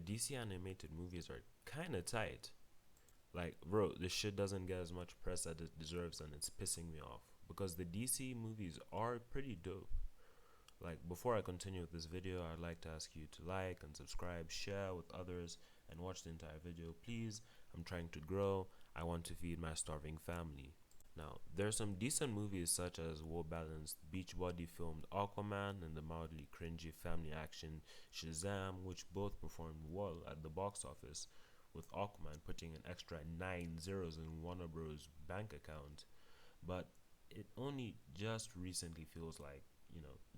DC animated movies are kinda tight. Like, bro, this shit doesn't get as much press as it deserves, and it's pissing me off. Because the DC movies are pretty dope. Like, before I continue with this video, I'd like to ask you to like and subscribe, share with others, and watch the entire video, please. I'm trying to grow. I want to feed my starving family. Now, there are some decent movies such as well-balanced Beachbody filmed Aquaman and the mildly cringy family action Shazam, which both performed well at the box office, with Aquaman putting an extra 9 zeros in Warner Bros. Bank account. But it only just recently feels like,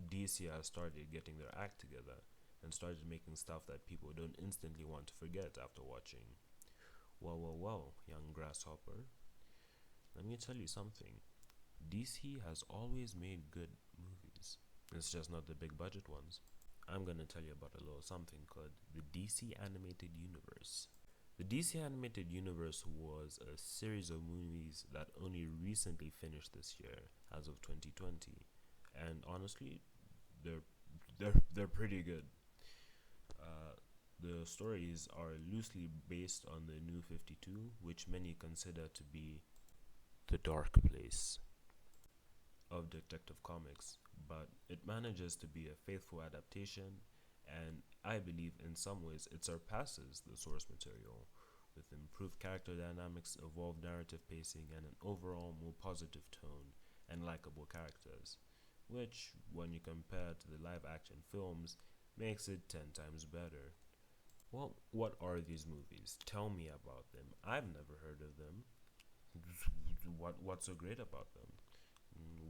DC has started getting their act together and started making stuff that people don't instantly want to forget after watching. Well, young grasshopper. Let me tell you something. DC has always made good movies. It's just not the big budget ones. I'm gonna tell you about a little something called the DC Animated Universe. The DC Animated Universe was a series of movies that only recently finished this year, as of 2020, and honestly, they're pretty good. The stories are loosely based on the New 52, which many consider to be the dark place of Detective Comics, but it manages to be a faithful adaptation, and I believe in some ways it surpasses the source material, with improved character dynamics, evolved narrative pacing, and an overall more positive tone and likable characters, which, when you compare to the live action films, makes it 10 times better. Well, what are these movies? Tell me about them. I've never heard of them. What's so great about them?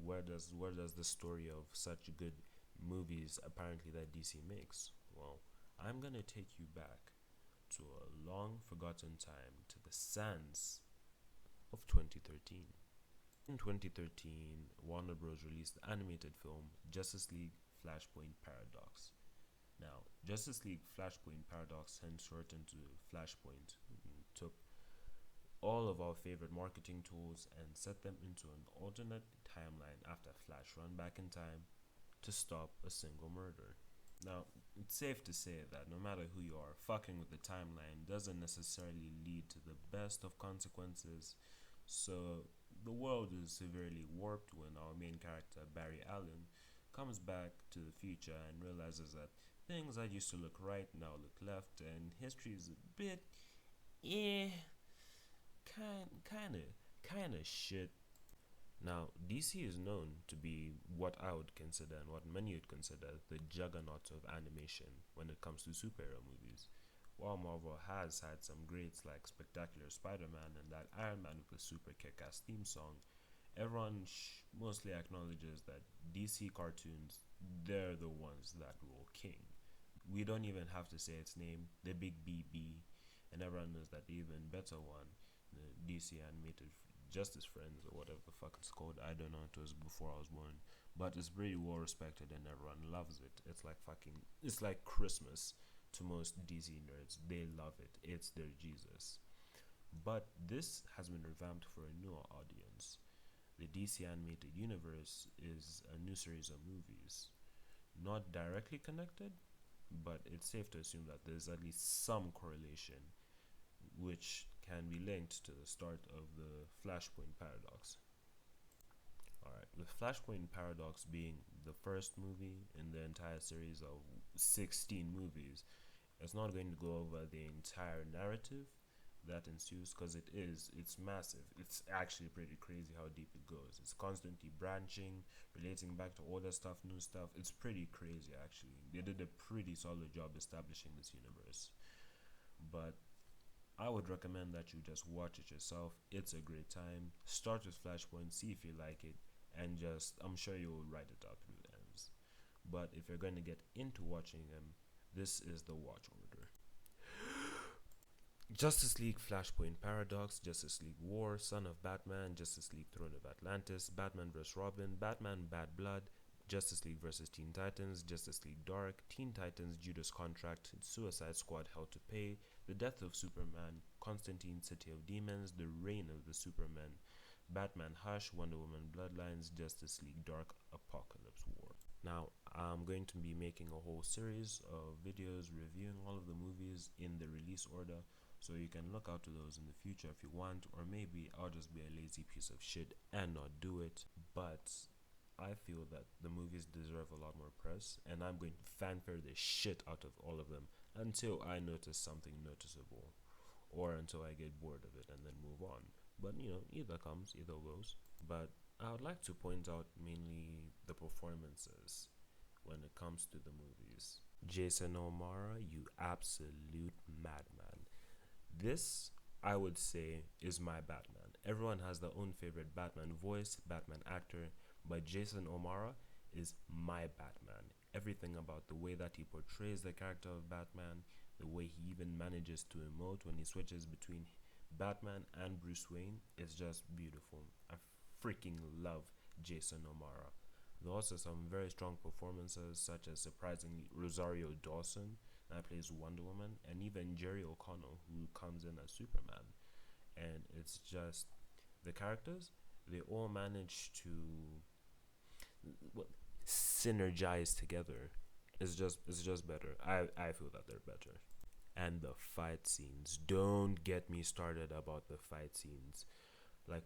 Where does the story of such good movies apparently that DC makes? Well, I'm gonna take you back to a long forgotten time, to the sands of 2013. In 2013, Warner Bros. Released the animated film Justice League Flashpoint Paradox. Now, Justice League Flashpoint Paradox, hence shortened to Flashpoint, took all of our favorite marketing tools and set them into an alternate timeline after Flash run back in time to stop a single murder. Now, it's safe to say that no matter who you are, fucking with the timeline doesn't necessarily lead to the best of consequences. So, the world is severely warped when our main character, Barry Allen, comes back to the future and realizes that things that used to look right now look left, and history is a bit, eh, kinda shit. Now, DC is known to be what I would consider and what many would consider the juggernaut of animation when it comes to superhero movies. While Marvel has had some greats like Spectacular Spider-Man and that Iron Man with a super kick-ass theme song, everyone mostly acknowledges that DC cartoons, they're the ones that rule king. We don't even have to say its name, the Big BB, and everyone knows that the even better one, the DC animated Justice Friends or whatever the fuck it's called. I don't know, it was before I was born, but it's pretty well respected and everyone loves it. It's like Christmas to most DC nerds. They love it. It's their Jesus. But this has been revamped for a newer audience. The DC Animated Universe is a new series of movies, not directly connected, but it's safe to assume that there's at least some correlation, which can be linked to the start of the Flashpoint Paradox. Alright, the Flashpoint Paradox being the first movie in the entire series of 16 movies, it's not going to go over the entire narrative that ensues because it's massive. It's actually pretty crazy how deep it goes. It's constantly branching, relating back to older stuff, new stuff. It's pretty crazy actually. They did a pretty solid job establishing this universe. But I would recommend that you just watch it yourself. It's a great time. Start with Flashpoint, see if you like it, and I'm sure you'll write it out through the ends. But if you're going to get into watching them, this is the watch order. Justice League Flashpoint Paradox, Justice League War, Son of Batman, Justice League Throne of Atlantis, Batman vs. Robin, Batman Bad Blood, Justice League vs. Teen Titans, Justice League Dark, Teen Titans Judas Contract, Suicide Squad Hell to Pay, The Death of Superman, Constantine City of Demons, The Reign of the Supermen, Batman Hush, Wonder Woman Bloodlines, Justice League Dark, Apocalypse War. Now, I'm going to be making a whole series of videos reviewing all of the movies in the release order, so you can look out to those in the future if you want, or maybe I'll just be a lazy piece of shit and not do it. But I feel that the movies deserve a lot more press, and I'm going to fanfare the shit out of all of them until I notice something noticeable, or until I get bored of it and then move on. But either comes, either goes. But I would like to point out mainly the performances when it comes to the movies. Jason O'Mara, you absolute madman. This, I would say, is my Batman. Everyone has their own favorite Batman voice, Batman actor, but Jason O'Mara is my Batman. Everything about the way that he portrays the character of Batman, the way he even manages to emote when he switches between Batman and Bruce Wayne is just beautiful. I freaking love Jason O'Mara. There are also some very strong performances, such as surprisingly Rosario Dawson, that plays Wonder Woman, and even Jerry O'Connell, who comes in as Superman. And it's just the characters, they all manage to synergize together. It's just better. I feel that they're better. And the fight scenes. Don't get me started about the fight scenes. Like,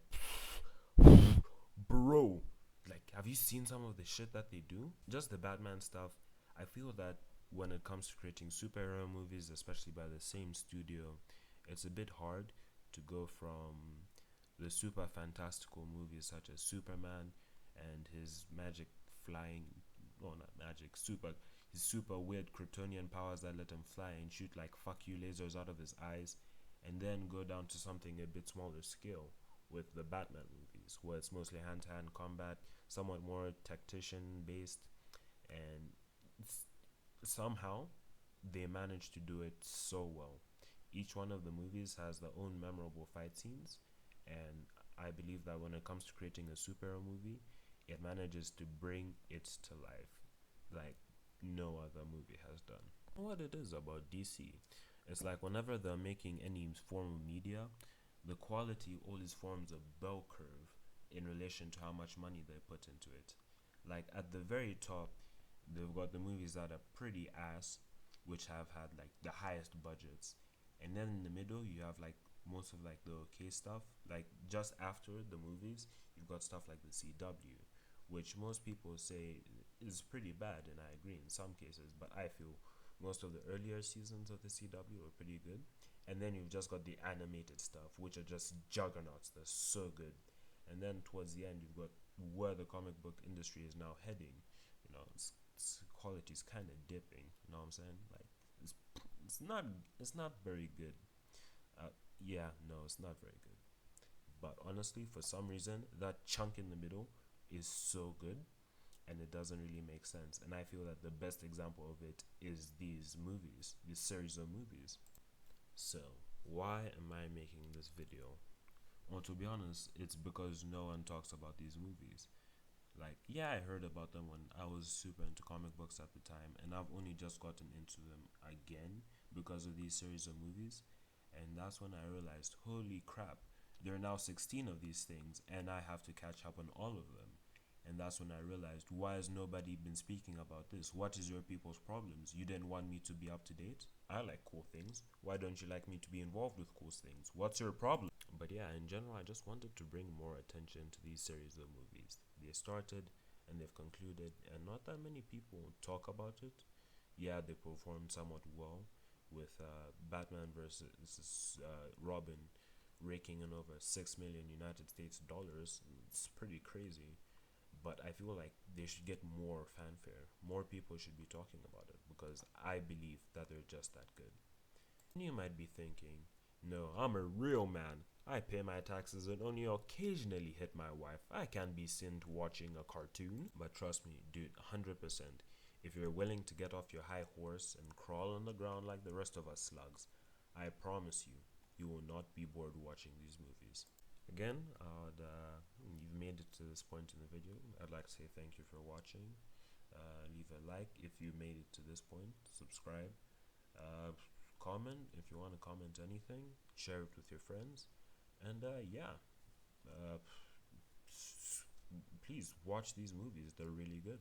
bro, like, have you seen some of the shit that they do? Just the Batman stuff. I feel that when it comes to creating superhero movies, especially by the same studio, it's a bit hard to go from the super fantastical movies such as Superman and his magic flying, well, not magic, his super weird Kryptonian powers that let him fly and shoot like fuck you lasers out of his eyes, and then go down to something a bit smaller scale with the Batman movies, where it's mostly hand to hand combat, somewhat more tactician based, and somehow they managed to do it so well. Each one of the movies has their own memorable fight scenes, and I believe that when it comes to creating a superhero movie, it manages to bring it to life like no other movie has done. What it is about DC, it's like whenever they're making any form of media, the quality always forms a bell curve in relation to how much money they put into it. Like at the very top, they've got the movies that are pretty ass, which have had like the highest budgets, and then in the middle you have like most of like the okay stuff. Like just after the movies, you've got stuff like the CW, which most people say is pretty bad, and I agree in some cases, but I feel most of the earlier seasons of the CW were pretty good. And then you've just got the animated stuff, which are just juggernauts. They're so good. And then towards the end, you've got where the comic book industry is now heading. Its quality is kind of dipping. You know what I'm saying? Like it's it's not it's not very good. Yeah, no, it's not very good. But honestly, for some reason, that chunk in the middle is so good, and it doesn't really make sense. And I feel that the best example of it is these movies, this series of movies. So, why am I making this video? Well, to be honest, it's because no one talks about these movies. Like, yeah, I heard about them when I was super into comic books at the time, and I've only just gotten into them again because of these series of movies. And that's when I realized, holy crap, there are now 16 of these things, and I have to catch up on all of them. And that's when I realized, why has nobody been speaking about this? What is your people's problems? You didn't want me to be up to date? I like cool things. Why don't you like me to be involved with cool things? What's your problem? But yeah, in general, I just wanted to bring more attention to these series of movies. They started and they've concluded, and not that many people talk about it. Yeah, they performed somewhat well with Batman versus Robin raking in over 6 million United States dollars. It's pretty crazy, but I feel like they should get more fanfare. More people should be talking about it because I believe that they're just that good. And you might be thinking, no, I'm a real man. I pay my taxes and only occasionally hit my wife. I can't be seen watching a cartoon. But trust me, dude, 100%. If you're willing to get off your high horse and crawl on the ground like the rest of us slugs, I promise you, you will not be bored watching these movies. Again, you've made it to this point in the video. I'd like to say thank you for watching. Leave a like if you made it to this point. Subscribe. Uh, Comment if you want to comment anything. Share it with your friends. And yeah, uh, please watch these movies. They're really good.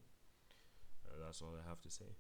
That's all I have to say.